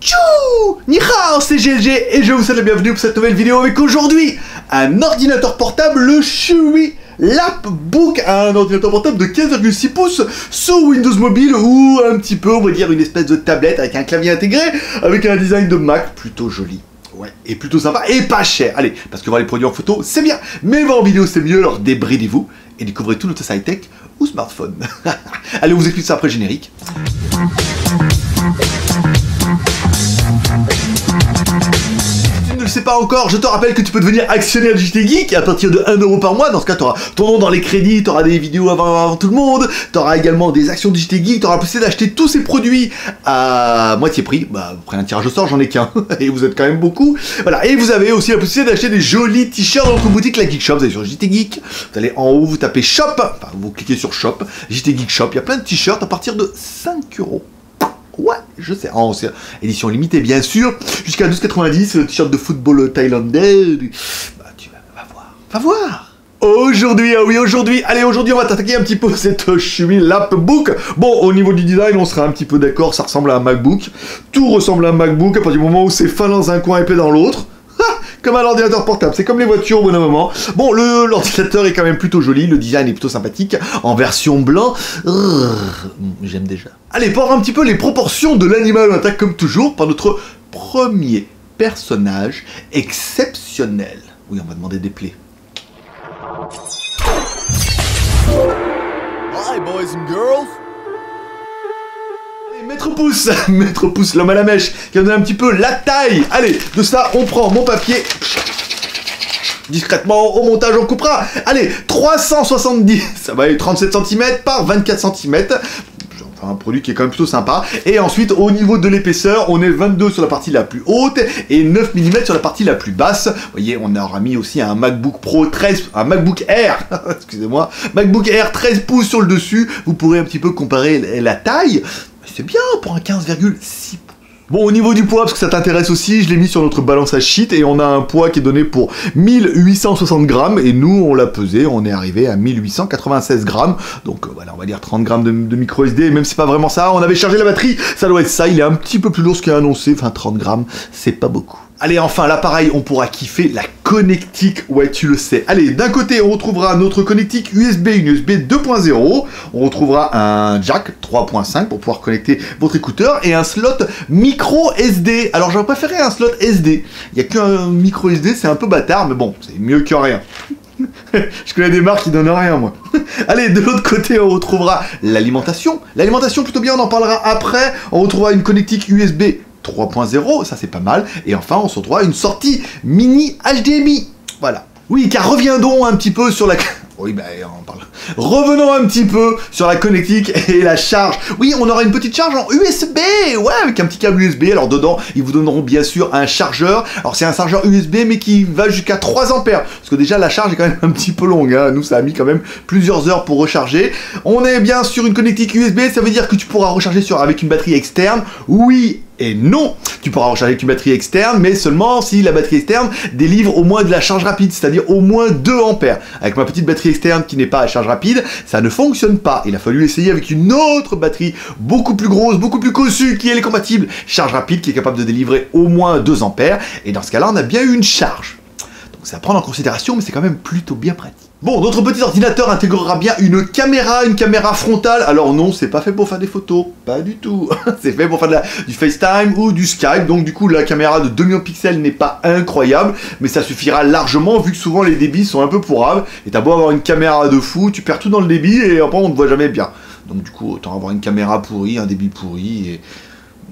Tchou! Ni hao, c'est GLG et je vous souhaite la bienvenue pour cette nouvelle vidéo avec aujourd'hui un ordinateur portable, le Chuwi Lapbook, un ordinateur portable de 15,6 pouces sous Windows Mobile ou un petit peu, on va dire, une espèce de tablette avec un clavier intégré, avec un design de Mac plutôt joli. Ouais, et plutôt sympa et pas cher. Allez, parce que voir les produits en photo, c'est bien, mais voir en vidéo, c'est mieux, alors débridez-vous et découvrez tout notre high-tech ou smartphone. Allez, on vous explique ça après le générique. C'est pas encore, je te rappelle que tu peux devenir actionnaire de JT Geek à partir de 1 € par mois. Dans ce cas, tu auras ton nom dans les crédits, tu auras des vidéos avant tout le monde, tu auras également des actions de JT Geek, tu auras la possibilité d'acheter tous ces produits à moitié prix. Bah, après un tirage au sort, j'en ai qu'un, et vous êtes quand même beaucoup. Voilà, et vous avez aussi la possibilité d'acheter des jolis t-shirts dans notre boutique, la Geek Shop. Vous allez sur JT Geek, vous allez en haut, vous tapez Shop, enfin, vous cliquez sur Shop, JT Geek Shop, il y a plein de t-shirts à partir de 5 €. Ouais, je sais. Oh, c'est édition limitée, bien sûr. Jusqu'à 12,90, le t-shirt de football thaïlandais. Bah, tu vas voir. Va voir. Aujourd'hui, ah oui, aujourd'hui. Allez, aujourd'hui, on va t'attaquer un petit peu cette Chuwi Lapbook. Bon, au niveau du design, on sera un petit peu d'accord. Ça ressemble à un MacBook. Tout ressemble à un MacBook à partir du moment où c'est fin dans un coin, épais dans l'autre. Comme un ordinateur portable, c'est comme les voitures au bout d'un moment. Bon, l'ordinateur est quand même plutôt joli, le design est plutôt sympathique, en version blanc. J'aime déjà. Allez, pour voir un petit peu les proportions de l'animal, on attaque comme toujours par notre premier personnage exceptionnel. Oui, on va demander des plaies. Hi boys and girls. Maître Pouce, l'homme à la mèche, qui a donné un petit peu la taille. Allez, de ça, on prend mon papier. Discrètement, au montage, on coupera. Allez, 370, ça va être 37 cm par 24 cm. Enfin, un produit qui est quand même plutôt sympa. Et ensuite, au niveau de l'épaisseur, on est 22 sur la partie la plus haute et 9 mm sur la partie la plus basse. Vous voyez, on aura mis aussi un MacBook Pro 13, un MacBook Air, excusez-moi, MacBook Air 13 pouces sur le dessus. Vous pourrez un petit peu comparer la taille. C'est bien pour un 15,6 pouces. Bon, au niveau du poids, parce que ça t'intéresse aussi, je l'ai mis sur notre balance à shit et on a un poids qui est donné pour 1860 grammes et nous, on l'a pesé, on est arrivé à 1896 grammes. Donc voilà, on va dire 30 grammes de micro SD, et même si c'est pas vraiment ça, on avait chargé la batterie, ça doit être ça, il est un petit peu plus lourd ce qu'il a annoncé, enfin 30 grammes, c'est pas beaucoup. Allez, enfin, l'appareil, on pourra kiffer la connectique, ouais, tu le sais. Allez, d'un côté, on retrouvera notre connectique USB, une USB 2.0. On retrouvera un jack 3.5 pour pouvoir connecter votre écouteur et un slot micro SD. Alors, j'aurais préféré un slot SD. Il n'y a qu'un micro SD, c'est un peu bâtard, mais bon, c'est mieux que rien. Je connais des marques qui donnent rien, moi. Allez, de l'autre côté, on retrouvera l'alimentation. L'alimentation, plutôt bien, on en parlera après. On retrouvera une connectique USB 3.0, ça c'est pas mal. Et enfin, on se retrouvera une sortie mini HDMI. Voilà. Oui, car reviendons un petit peu sur la... Oui, bah, on parle. Revenons un petit peu sur la connectique et la charge. Oui, on aura une petite charge en USB, ouais, avec un petit câble USB. Alors dedans, ils vous donneront bien sûr un chargeur. Alors c'est un chargeur USB, mais qui va jusqu'à 3 ampères. Parce que déjà, la charge est quand même un petit peu longue. Hein. Nous, ça a mis quand même plusieurs heures pour recharger. On est bien sur une connectique USB, ça veut dire que tu pourras recharger avec une batterie externe. Oui et non, tu pourras recharger avec une batterie externe, mais seulement si la batterie externe délivre au moins de la charge rapide, c'est-à-dire au moins 2 ampères. Avec ma petite batterie externe qui n'est pas à charge rapide, ça ne fonctionne pas. Il a fallu essayer avec une autre batterie beaucoup plus grosse, beaucoup plus cossue, qui est compatible charge rapide, qui est capable de délivrer au moins 2 ampères. Et dans ce cas-là, on a bien eu une charge. Donc c'est à prendre en considération, mais c'est quand même plutôt bien pratique. Bon, notre petit ordinateur intégrera bien une caméra frontale. Alors non, c'est pas fait pour faire des photos, pas du tout. C'est fait pour faire du FaceTime ou du Skype. Donc du coup, la caméra de 2 millions de pixels n'est pas incroyable, mais ça suffira largement vu que souvent les débits sont un peu pourrables. Et t'as beau avoir une caméra de fou, tu perds tout dans le débit et après on ne voit jamais bien. Donc du coup, autant avoir une caméra pourrie, un débit pourri et...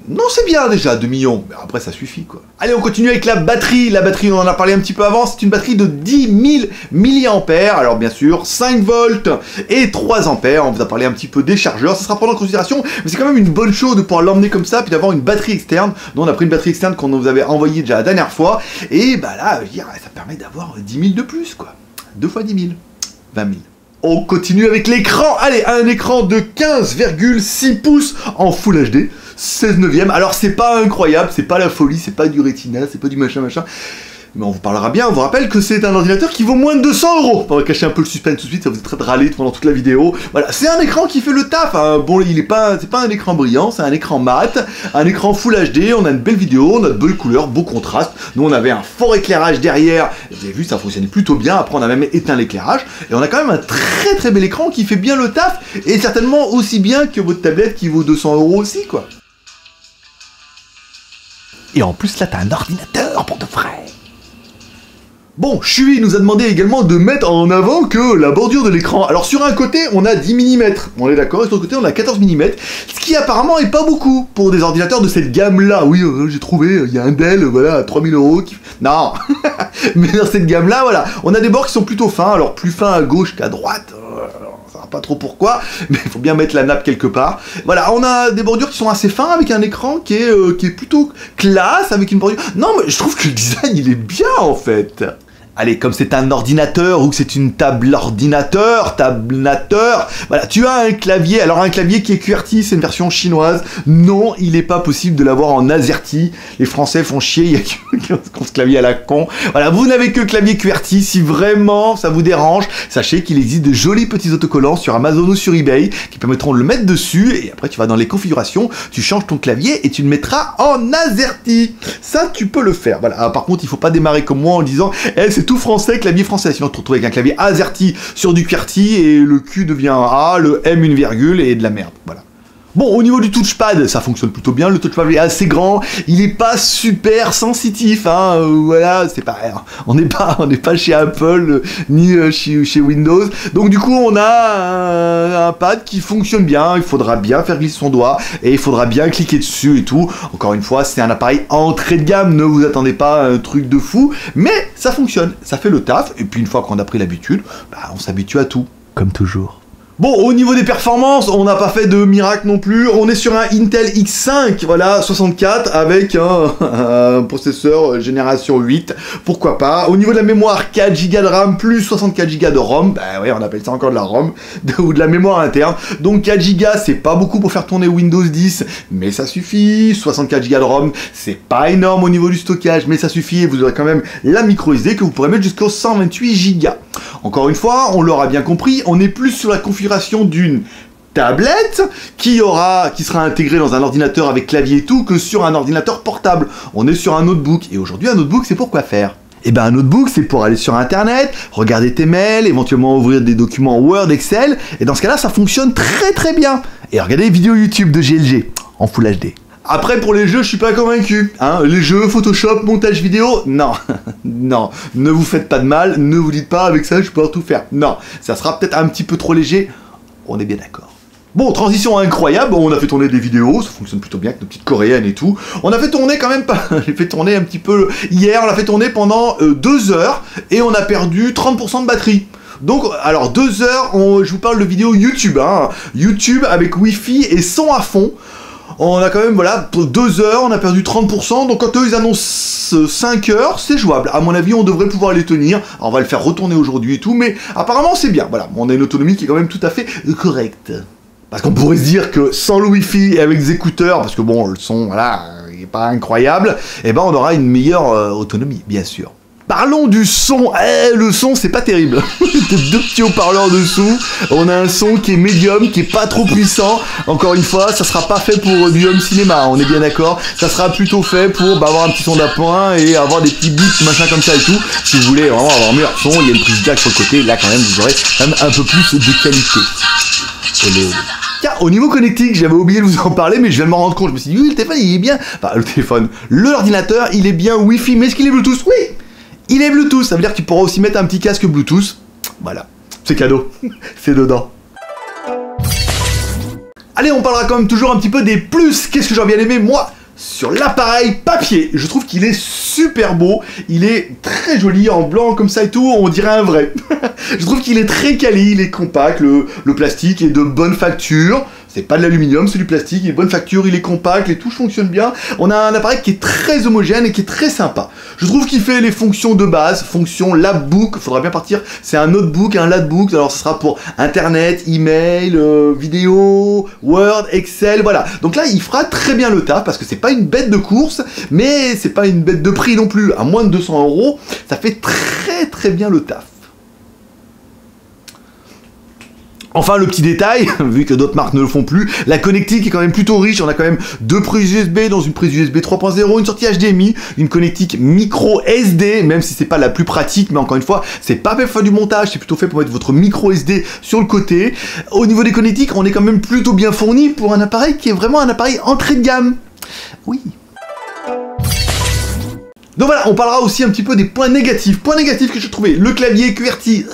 Non, c'est bien déjà, 2 millions, mais après ça suffit quoi. Allez, on continue avec la batterie. La batterie, on en a parlé un petit peu avant, c'est une batterie de 10 000 mAh. Alors bien sûr, 5 volts et 3 ampères. On vous a parlé un petit peu des chargeurs, ça sera prendre en considération, mais c'est quand même une bonne chose de pouvoir l'emmener comme ça, puis d'avoir une batterie externe. Nous, on a pris une batterie externe qu'on vous avait envoyée déjà la dernière fois, et bah là, je veux dire, ça permet d'avoir 10 000 de plus quoi. 2 fois 10 000, 20 000. On continue avec l'écran. Allez, un écran de 15,6 pouces en Full HD. 16 neuvième, alors c'est pas incroyable, c'est pas la folie, c'est pas du Retina, c'est pas du machin, mais on vous parlera bien, on vous rappelle que c'est un ordinateur qui vaut moins de 200 €. On va cacher un peu le suspense tout de suite, ça vous est très de râler pendant toute la vidéo. Voilà, c'est un écran qui fait le taf, hein. Bon, c'est pas un écran brillant, c'est un écran mat, un écran Full HD, on a une belle vidéo, on a de belles couleurs, beau contraste. Nous, on avait un fort éclairage derrière, vous avez vu, ça fonctionnait plutôt bien. Après, on a même éteint l'éclairage, et on a quand même un très bel écran qui fait bien le taf, et certainement aussi bien que votre tablette qui vaut 200 € aussi, quoi. Et en plus, là, t'as un ordinateur pour de vrai. Bon, Chui nous a demandé également de mettre en avant que la bordure de l'écran. Alors sur un côté, on a 10 mm, on est d'accord, et sur l'autre côté, on a 14 mm, ce qui apparemment est pas beaucoup pour des ordinateurs de cette gamme-là. Oui, j'ai trouvé, il y a un Dell, voilà, à 3000 € qui... Non. Mais dans cette gamme-là, voilà, on a des bords qui sont plutôt fins, alors plus fins à gauche qu'à droite. Pas trop pourquoi, mais il faut bien mettre la nappe quelque part. Voilà, on a des bordures qui sont assez fins avec un écran qui est plutôt classe, avec une bordure... Non, mais je trouve que le design, il est bien, en fait. Allez, comme c'est un ordinateur ou que c'est une tablateur, voilà, tu as un clavier, alors un clavier qui est QWERTY, c'est une version chinoise. Non, il n'est pas possible de l'avoir en AZERTY. Les Français font chier, il y a que ce clavier à la con. Voilà, vous n'avez que le clavier QWERTY, si vraiment ça vous dérange, sachez qu'il existe de jolis petits autocollants sur Amazon ou sur eBay qui permettront de le mettre dessus, et après tu vas dans les configurations, tu changes ton clavier et tu le mettras en AZERTY. Ça, tu peux le faire, voilà. Alors, par contre, il faut pas démarrer comme moi en disant c'est tout français, clavier français. Sinon, tu te retrouves avec un clavier AZERTY sur du QWERTY et le Q devient un A, le M une virgule et de la merde. Voilà. Bon, au niveau du touchpad, ça fonctionne plutôt bien. Le touchpad est assez grand. Il est pas super sensitif, hein. Voilà, c'est pas. On n'est pas chez Apple ni chez Windows. Donc du coup, on a un pad qui fonctionne bien. Il faudra bien faire glisser son doigt et il faudra bien cliquer dessus et tout. Encore une fois, c'est un appareil entrée de gamme. Ne vous attendez pas à un truc de fou, mais ça fonctionne, ça fait le taf. Et puis une fois qu'on a pris l'habitude, bah, on s'habitue à tout, comme toujours. Bon, au niveau des performances, on n'a pas fait de miracle non plus. On est sur un Intel X5, voilà, 64, avec un processeur génération 8. Pourquoi pas. Au niveau de la mémoire, 4 Go de RAM plus 64 Go de ROM. Bah ouais, on appelle ça encore de la ROM, ou de la mémoire interne. Donc 4 Go, c'est pas beaucoup pour faire tourner Windows 10, mais ça suffit. 64 Go de ROM, c'est pas énorme au niveau du stockage, mais ça suffit. Et vous aurez quand même la micro SD que vous pourrez mettre jusqu'aux 128 Go. Encore une fois, on l'aura bien compris, on est plus sur la configuration d'une tablette qui sera intégrée dans un ordinateur avec clavier et tout que sur un ordinateur portable. On est sur un notebook. Et aujourd'hui, un notebook, c'est pour quoi faire ? Eh ben un notebook, c'est pour aller sur internet, regarder tes mails, éventuellement ouvrir des documents Word, Excel, et dans ce cas-là, ça fonctionne très bien. Et regardez les vidéos YouTube de GLG en Full HD. Après, pour les jeux, je suis pas convaincu. Hein, les jeux, Photoshop, montage vidéo, non. Non, ne vous faites pas de mal, ne vous dites pas avec ça, je peux pouvoir tout faire. Non, ça sera peut-être un petit peu trop léger, on est bien d'accord. Bon, transition incroyable, on a fait tourner des vidéos, ça fonctionne plutôt bien avec nos petites coréennes et tout. On a fait tourner quand même pas, j'ai fait tourner un petit peu hier, on l'a fait tourner pendant 2 heures et on a perdu 30% de batterie. Donc, alors 2 heures, je vous parle de vidéo YouTube, hein. YouTube avec Wi-Fi et son à fond. On a quand même, voilà, 2 heures, on a perdu 30%, donc quand eux ils annoncent 5 heures, c'est jouable. À mon avis, on devrait pouvoir les tenir. Alors, on va le faire retourner aujourd'hui et tout, mais apparemment c'est bien. Voilà, on a une autonomie qui est quand même tout à fait correcte. Parce qu'on pourrait se dire que sans le Wi-Fi et avec des écouteurs, parce que bon, le son, voilà, il n'est pas incroyable, et ben on aura une meilleure autonomie, bien sûr. Parlons du son. Le son, c'est pas terrible. Deux petits haut-parleurs dessous. On a un son qui est médium, qui est pas trop puissant. Encore une fois, ça sera pas fait pour du home cinéma, on est bien d'accord. Ça sera plutôt fait pour avoir un petit son d'appoint et avoir des petits beats, machin comme ça et tout. Si vous voulez vraiment avoir un meilleur son, il y a une prise jack sur le côté. Là, quand même, vous aurez quand même un peu plus de qualité. Tiens, au niveau connectique, j'avais oublié de vous en parler, mais je viens de m'en rendre compte. Je me suis dit, oui, le téléphone, il est bien. Enfin, le téléphone, l'ordinateur, il est bien Wi-Fi, mais est-ce qu'il est Bluetooth? Oui! Il est Bluetooth, ça veut dire que tu pourras aussi mettre un petit casque Bluetooth. Voilà, c'est cadeau, c'est dedans. Allez, on parlera quand même toujours un petit peu des plus. Qu'est-ce que j'aurais bien aimé, moi, sur l'appareil papier? Je trouve qu'il est super beau, il est très joli, en blanc comme ça et tout, on dirait un vrai. Je trouve qu'il est très quali, il est compact, le plastique est de bonne facture. c'est pas de l'aluminium, c'est du plastique, il est de bonne facture, il est compact, les touches fonctionnent bien. On a un appareil qui est très homogène et qui est très sympa. Je trouve qu'il fait les fonctions de base, fonction labbook, faudra bien partir, c'est un notebook, un labbook, alors ce sera pour internet, email, vidéo, Word, Excel, voilà. Donc là, il fera très bien le taf, parce que c'est pas une bête de course, mais c'est pas une bête de prix non plus. À moins de 200 €, ça fait très bien le taf. Enfin, le petit détail, vu que d'autres marques ne le font plus, la connectique est quand même plutôt riche. On a quand même 2 prises USB, dans une prise USB 3.0, une sortie HDMI, une connectique micro SD, même si c'est pas la plus pratique, mais encore une fois, c'est pas fait pour faire du montage, c'est plutôt fait pour mettre votre micro SD sur le côté. Au niveau des connectiques, on est quand même plutôt bien fourni pour un appareil qui est vraiment un appareil entrée de gamme. Oui. Donc voilà, on parlera aussi un petit peu des points négatifs. Points négatifs que j'ai trouvé, le clavier QWERTY,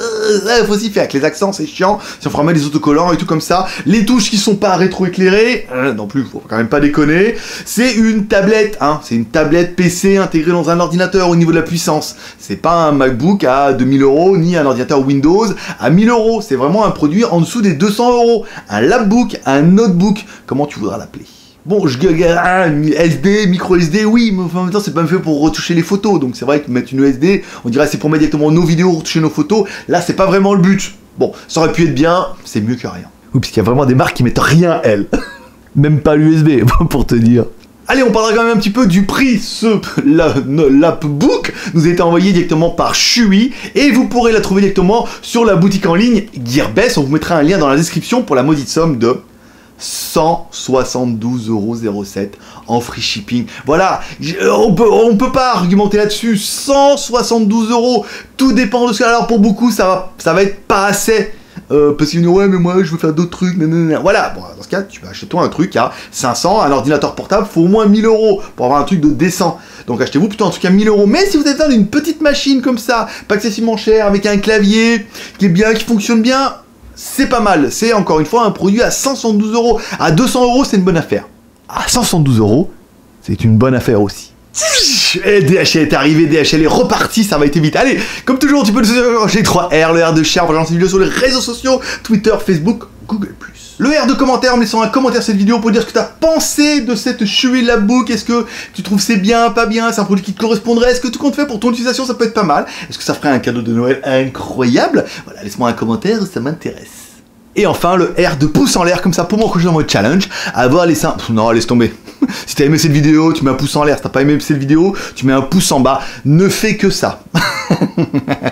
faut s'y faire, avec les accents c'est chiant, si on fera mettre des autocollants et tout comme ça. Les touches qui sont pas rétroéclairées, non plus, faut quand même pas déconner. C'est une tablette, hein, c'est une tablette PC intégrée dans un ordinateur au niveau de la puissance. C'est pas un MacBook à 2000 €, ni un ordinateur Windows à 1000 €. C'est vraiment un produit en dessous des 200 €. Un labbook, un notebook, comment tu voudras l'appeler? Bon, SD, micro SD, oui, mais en même temps, c'est pas fait pour retoucher les photos. Donc c'est vrai que mettre une SD, on dirait c'est pour mettre directement nos vidéos, retoucher nos photos. Là, c'est pas vraiment le but. Bon, ça aurait pu être bien, c'est mieux que rien. Oui, parce qu'il y a vraiment des marques qui mettent rien, elles. Même pas l'USB, pour te dire. Allez, on parlera quand même un petit peu du prix. L'appbook nous a été envoyé directement par Chewy et vous pourrez la trouver directement sur la boutique en ligne Gearbest. On vous mettra un lien dans la description pour la maudite somme de 172,07 € en free shipping. Voilà, on peut pas argumenter là-dessus. 172 €, tout dépend de ce que... Alors pour beaucoup, ça va être pas assez. Parce qu'ils disent ouais mais moi je veux faire d'autres trucs, nanana. Voilà, bon, dans ce cas tu vas acheter toi un truc à 500, un ordinateur portable, faut au moins 1000 € pour avoir un truc de décent. Donc achetez-vous plutôt un truc à 1000 €. Mais si vous avez besoin d'une petite machine comme ça, pas excessivement cher, avec un clavier qui est bien, qui fonctionne bien, c'est pas mal. C'est encore une fois un produit à 172 €. À 200 € c'est une bonne affaire. À 172 €, c'est une bonne affaire aussi. Et DHL est arrivé, DHL est reparti, ça va être vite. Allez, comme toujours, tu peux le G3R, le R de Cher, pour lancer une vidéo sur les réseaux sociaux, Twitter, Facebook, Google+. Le R de commentaire, en me laissant un commentaire cette vidéo pour dire ce que tu as pensé de cette Chewy Labbook. Est-ce que tu trouves c'est bien, pas bien, c'est un produit qui te correspondrait? Est-ce que tu comptes faire pour ton utilisation? Ça peut être pas mal. Est-ce que ça ferait un cadeau de Noël incroyable? Voilà, laisse-moi un commentaire, ça m'intéresse. Et enfin, le R de pouce en l'air, comme ça, pour m'encourager dans mon challenge, à avoir les seins... Non, laisse tomber. Si t'as aimé cette vidéo, tu mets un pouce en l'air. Si t'as pas aimé cette vidéo, tu mets un pouce en bas. Ne fais que ça.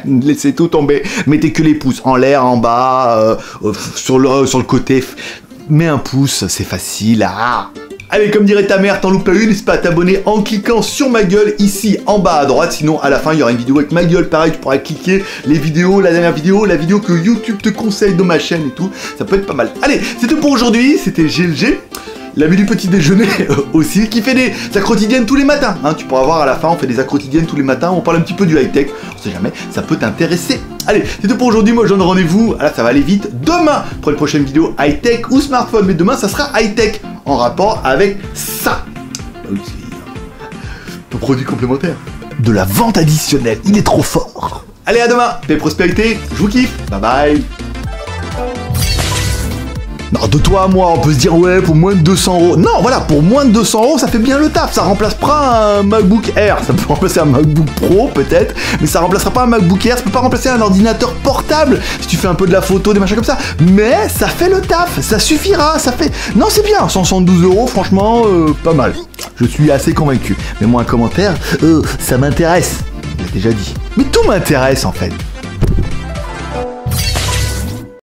Laissez tout tomber. Mettez que les pouces en l'air, en bas, sur le côté. Mets un pouce, c'est facile. Ah. Allez, comme dirait ta mère, t'en loupes pas une, n'hésite pas à t'abonner en cliquant sur ma gueule ici en bas à droite. Sinon, à la fin, il y aura une vidéo avec ma gueule. Pareil, tu pourras cliquer les vidéos, la dernière vidéo, la vidéo que YouTube te conseille de ma chaîne et tout. Ça peut être pas mal. Allez, c'est tout pour aujourd'hui. C'était GLG. L'ami du petit déjeuner aussi, qui fait des accros quotidiennes tous les matins. Hein, tu pourras voir à la fin, on fait des accros quotidiennes tous les matins, on parle un petit peu du high-tech, on sait jamais, ça peut t'intéresser. Allez, c'est tout pour aujourd'hui, moi je donne rendez-vous, là ça va aller vite, demain pour une prochaine vidéo high-tech ou smartphone, mais demain ça sera high-tech, en rapport avec ça. Bah oui, c'est un produit complémentaire. De la vente additionnelle, il est trop fort. Allez, à demain, paix et prospérité, je vous kiffe, bye bye. Non, de toi à moi, on peut se dire ouais, pour moins de 200 €. Non, voilà, pour moins de 200 €, ça fait bien le taf. Ça remplacera pas un MacBook Air. Ça peut remplacer un MacBook Pro, peut-être, mais ça remplacera pas un MacBook Air. Ça peut pas remplacer un ordinateur portable si tu fais un peu de la photo, des machins comme ça. Mais ça fait le taf, ça suffira. Ça fait. Non, c'est bien. 172 €, franchement, pas mal. Je suis assez convaincu. Mets-moi un commentaire. Ça m'intéresse. Je l'ai déjà dit. Mais tout m'intéresse en fait.